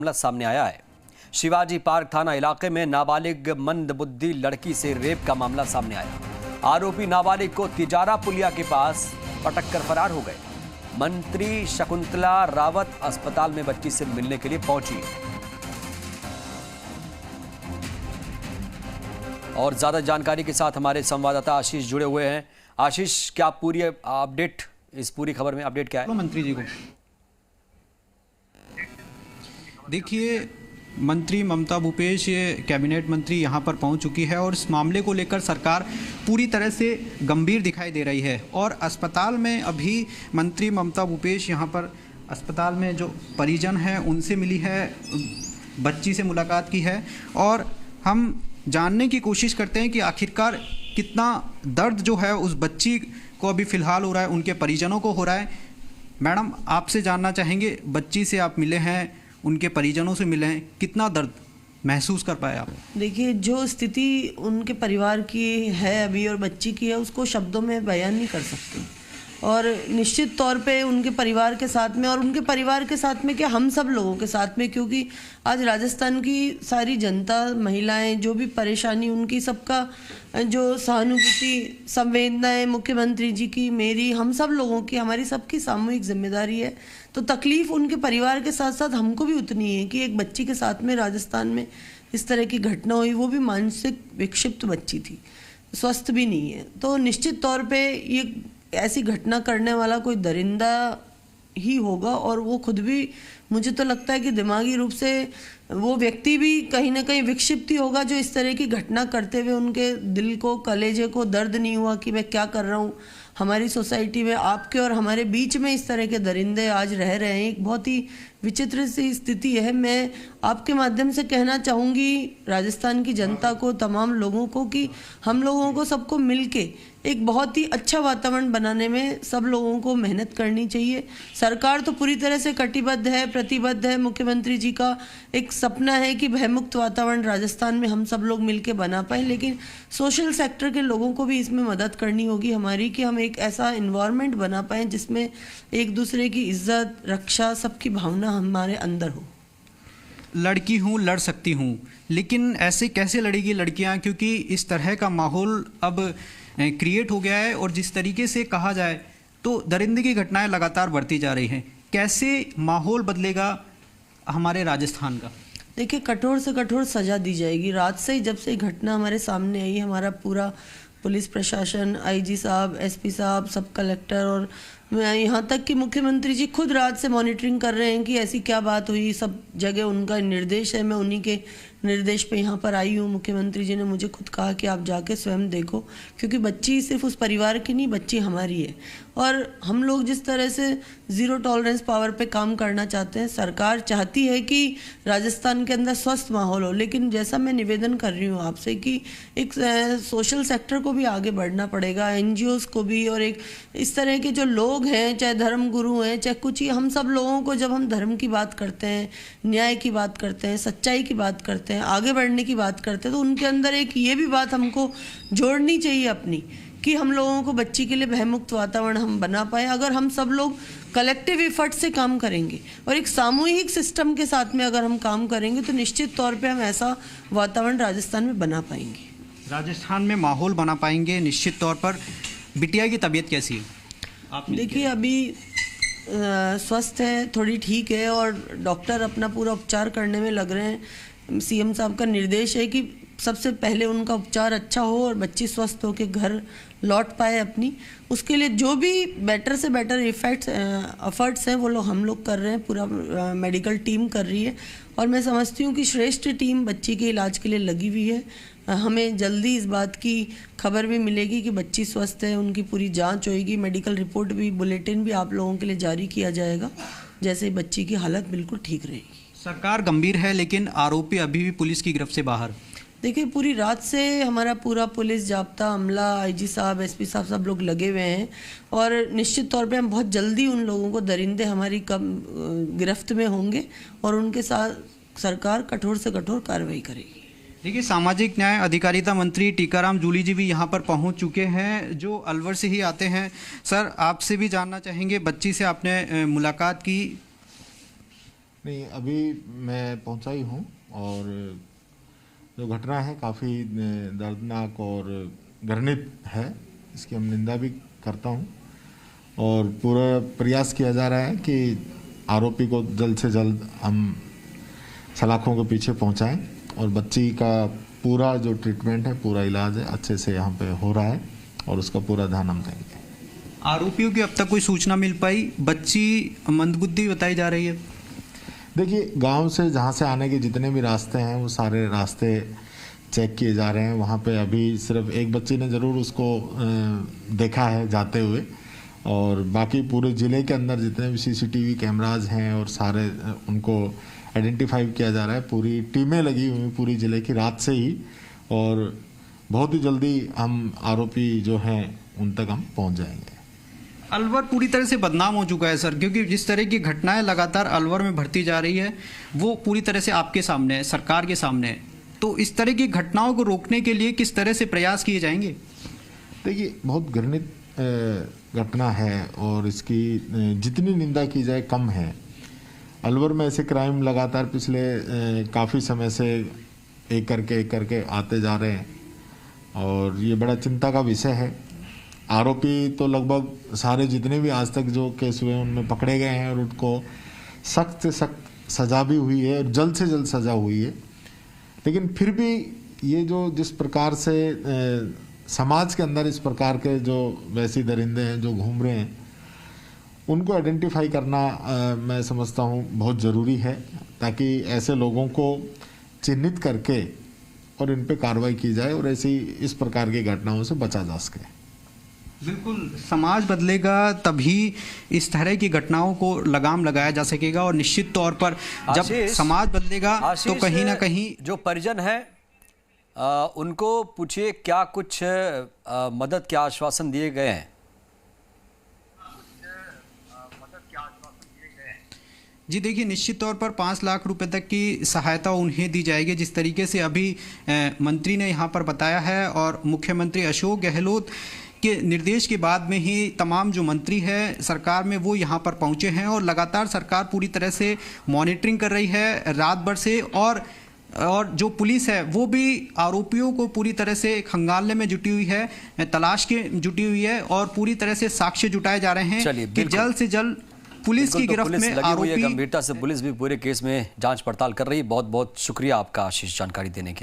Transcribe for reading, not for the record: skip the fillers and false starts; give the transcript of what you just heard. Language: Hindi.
मामला सामने आया है। शिवाजी पार्क थाना इलाके में नाबालिग मंदबुद्धि लड़की से रेप का मामला सामने आया। आरोपी नाबालिग को तिजारा पुलिया के पास पटक कर फरार हो गए। मंत्री शकुंतला रावत अस्पताल में बच्ची से मिलने के लिए पहुंची और ज्यादा जानकारी के साथ हमारे संवाददाता आशीष जुड़े हुए हैं। आशीष, क्या पूरी अपडेट, इस पूरी खबर में अपडेट क्या है? मंत्री जी को देखिए, मंत्री ममता भूपेश, ये कैबिनेट मंत्री यहाँ पर पहुँच चुकी है और इस मामले को लेकर सरकार पूरी तरह से गंभीर दिखाई दे रही है। और अस्पताल में अभी मंत्री ममता भूपेश यहाँ पर अस्पताल में जो परिजन हैं उनसे मिली है, बच्ची से मुलाकात की है और हम जानने की कोशिश करते हैं कि आखिरकार कितना दर्द जो है उस बच्ची को अभी फ़िलहाल हो रहा है, उनके परिजनों को हो रहा है। मैडम, आपसे जानना चाहेंगे, बच्ची से आप मिले हैं, उनके परिजनों से मिले हैं, कितना दर्द महसूस कर पाए आप? देखिए, जो स्थिति उनके परिवार की है अभी और बच्ची की है, उसको शब्दों में बयान नहीं कर सकते। और निश्चित तौर पे उनके परिवार के साथ में, और उनके परिवार के साथ में क्या, हम सब लोगों के साथ में, क्योंकि आज राजस्थान की सारी जनता, महिलाएं, जो भी परेशानी उनकी, सबका जो सहानुभूति, संवेदनाएं मुख्यमंत्री जी की, मेरी, हम सब लोगों की, हमारी सबकी सामूहिक जिम्मेदारी है। तो तकलीफ उनके परिवार के साथ साथ हमको भी उतनी है कि एक बच्ची के साथ में राजस्थान में इस तरह की घटना हुई, वो भी मानसिक विक्षिप्त बच्ची थी, स्वस्थ भी नहीं है। तो निश्चित तौर पे ये ऐसी घटना करने वाला कोई दरिंदा ही होगा और वो खुद भी, मुझे तो लगता है कि दिमागी रूप से वो व्यक्ति भी कहीं ना कहीं विक्षिप्त ही होगा, जो इस तरह की घटना करते हुए उनके दिल को, कलेजे को दर्द नहीं हुआ कि मैं क्या कर रहा हूँ। हमारी सोसाइटी में, आपके और हमारे बीच में इस तरह के दरिंदे आज रह रहे हैं, एक बहुत ही विचित्र सी स्थिति है। मैं आपके माध्यम से कहना चाहूँगी राजस्थान की जनता को, तमाम लोगों को, कि हम लोगों को सबको मिलके एक बहुत ही अच्छा वातावरण बनाने में सब लोगों को मेहनत करनी चाहिए। सरकार तो पूरी तरह से कटिबद्ध है, प्रतिबद्ध है। मुख्यमंत्री जी का एक सपना है कि भयमुक्त वातावरण राजस्थान में हम सब लोग मिलके बना पाएं, लेकिन सोशल सेक्टर के लोगों को भी इसमें मदद करनी होगी हमारी, कि हम एक ऐसा इन्वायरमेंट बना पाएं जिसमें एक दूसरे की इज्जत, रक्षा, सबकी भावना हमारे अंदर हो। लड़की हूँ, लड़ सकती हूँ, लेकिन ऐसे कैसे लड़ेगी लड़कियाँ, क्योंकि इस तरह का माहौल अब क्रिएट हो गया है और जिस तरीके से कहा जाए तो दरिंदगी की घटनाएं लगातार बढ़ती जा रही हैं। कैसे माहौल बदलेगा हमारे राजस्थान का? देखिए, कठोर से कठोर सजा दी जाएगी। रात से ही, जब से घटना हमारे सामने आई, हमारा पूरा पुलिस प्रशासन, आईजी साहब, एसपी साहब, सब कलेक्टर, और यहाँ तक कि मुख्यमंत्री जी खुद रात से मॉनिटरिंग कर रहे हैं कि ऐसी क्या बात हुई। सब जगह उनका निर्देश है, मैं उन्हीं के निर्देश पे यहाँ पर आई हूँ। मुख्यमंत्री जी ने मुझे खुद कहा कि आप जाके स्वयं देखो, क्योंकि बच्ची सिर्फ उस परिवार की नहीं, बच्ची हमारी है। और हम लोग जिस तरह से ज़ीरो टॉलरेंस पावर पे काम करना चाहते हैं, सरकार चाहती है कि राजस्थान के अंदर स्वस्थ माहौल हो, लेकिन जैसा मैं निवेदन कर रही हूँ आपसे कि एक सोशल सेक्टर को भी आगे बढ़ना पड़ेगा, एनजीओज़ को भी, और एक इस तरह के जो लोग हैं, चाहे धर्म गुरु हैं, चाहे कुछ ही, हम सब लोगों को, जब हम धर्म की बात करते हैं, न्याय की बात करते हैं, सच्चाई की बात करते हैं, आगे बढ़ने की बात करते हैं, तो उनके अंदर एक ये भी बात हमको जोड़नी चाहिए अपनी, कि हम लोगों को बच्ची के लिए भयमुक्त वातावरण हम बना पाए। अगर हम सब लोग कलेक्टिव एफर्ट से काम करेंगे और एक सामूहिक सिस्टम के साथ में अगर हम काम करेंगे, तो निश्चित तौर पे हम ऐसा वातावरण राजस्थान में बना पाएंगे, राजस्थान में माहौल बना पाएंगे निश्चित तौर पर। बिटिया की तबीयत कैसी है? आप देखिए, अभी स्वस्थ है, थोड़ी ठीक है, और डॉक्टर अपना पूरा उपचार करने में लग रहे हैं। सीएम साहब का निर्देश है कि सबसे पहले उनका उपचार अच्छा हो और बच्ची स्वस्थ होकर घर लौट पाए अपनी। उसके लिए जो भी बेटर से बेटर एफर्ट्स हैं, वो लोग हम लोग कर रहे हैं, पूरा मेडिकल टीम कर रही है, और मैं समझती हूँ कि श्रेष्ठ टीम बच्ची के इलाज के लिए लगी हुई है। हमें जल्दी इस बात की खबर भी मिलेगी कि बच्ची स्वस्थ है, उनकी पूरी जांच होगी, मेडिकल रिपोर्ट भी, बुलेटिन भी आप लोगों के लिए जारी किया जाएगा, जैसे बच्ची की हालत बिल्कुल ठीक रहेगी। सरकार गंभीर है, लेकिन आरोपी अभी भी पुलिस की गिरफ्त से बाहर। देखिए, पूरी रात से हमारा पूरा पुलिस जाब्ता अमला, आईजी साहब, एसपी साहब, सब लोग लगे हुए हैं, और निश्चित तौर पे हम बहुत जल्दी उन लोगों को, दरिंदे हमारी गिरफ्त में होंगे और उनके साथ सरकार कठोर से कठोर कार्रवाई करेगी। देखिए, सामाजिक न्याय अधिकारिता मंत्री टीकाराम जूली जी भी यहाँ पर पहुँच चुके हैं, जो अलवर से ही आते हैं। सर, आपसे भी जानना चाहेंगे, बच्ची से आपने मुलाकात की, नहीं, अभी मैं पहुंचा ही हूं और जो घटना है काफ़ी दर्दनाक और घृणित है। इसकी हम निंदा भी करता हूं और पूरा प्रयास किया जा रहा है कि आरोपी को जल्द से जल्द हम सलाखों के पीछे पहुंचाएं और बच्ची का पूरा जो ट्रीटमेंट है, पूरा इलाज है, अच्छे से यहाँ पे हो रहा है और उसका पूरा ध्यान हम देंगे। आरोपियों की अब तक कोई सूचना मिल पाई? बच्ची मंदबुद्धि बताई जा रही है। देखिए, गांव से जहाँ से आने के जितने भी रास्ते हैं वो सारे रास्ते चेक किए जा रहे हैं। वहाँ पे अभी सिर्फ एक बच्ची ने ज़रूर उसको देखा है जाते हुए, और बाकी पूरे ज़िले के अंदर जितने भी सीसीटीवी कैमराज हैं और सारे उनको आइडेंटिफाई किया जा रहा है। पूरी टीमें लगी हुई पूरी ज़िले की रात से ही, और बहुत ही जल्दी हम आरोपी जो हैं उन तक हम पहुँच जाएंगे। अलवर पूरी तरह से बदनाम हो चुका है सर, क्योंकि जिस तरह की घटनाएं लगातार अलवर में बढ़ती जा रही है वो पूरी तरह से आपके सामने है, सरकार के सामने है। तो इस तरह की घटनाओं को रोकने के लिए किस तरह से प्रयास किए जाएंगे? देखिए, बहुत घृणित घटना है और इसकी जितनी निंदा की जाए कम है। अलवर में ऐसे क्राइम लगातार पिछले काफ़ी समय से एक करके आते जा रहे हैं और ये बड़ा चिंता का विषय है। आरोपी तो लगभग सारे जितने भी आज तक जो केस हुए हैं उनमें पकड़े गए हैं और उनको सख्त से सख्त सज़ा भी हुई है और जल्द से जल्द सज़ा हुई है। लेकिन फिर भी ये जो जिस प्रकार से समाज के अंदर इस प्रकार के जो वैसी दरिंदे हैं जो घूम रहे हैं, उनको आइडेंटिफाई करना मैं समझता हूँ बहुत ज़रूरी है, ताकि ऐसे लोगों को चिन्हित करके और इन पे कार्रवाई की जाए और ऐसी इस प्रकार की घटनाओं से बचा जा सके। बिल्कुल, समाज बदलेगा तभी इस तरह की घटनाओं को लगाम लगाया जा सकेगा, और निश्चित तौर पर जब समाज बदलेगा तो कहीं ना कहीं जो परिजन है उनको पूछिए क्या कुछ मदद के आश्वासन दिए गए हैं। जी देखिए, निश्चित तौर पर 5 लाख रुपए तक की सहायता उन्हें दी जाएगी, जिस तरीके से अभी मंत्री ने यहाँ पर बताया है। और मुख्यमंत्री अशोक गहलोत के निर्देश के बाद में ही तमाम जो मंत्री है सरकार में वो यहाँ पर पहुँचे हैं, और लगातार सरकार पूरी तरह से मॉनिटरिंग कर रही है रात भर से। और जो पुलिस है वो भी आरोपियों को पूरी तरह से खंगालने में जुटी हुई है, तलाश के जुटी हुई है, और पूरी तरह से साक्ष्य जुटाए जा रहे हैं कि जल्द से जल्द पुलिस की गिरफ्त में आरोपी। गंभीरता से पुलिस भी पूरे केस में जांच पड़ताल कर रही है। बहुत बहुत शुक्रिया आपका आशीष जानकारी देने के लिए।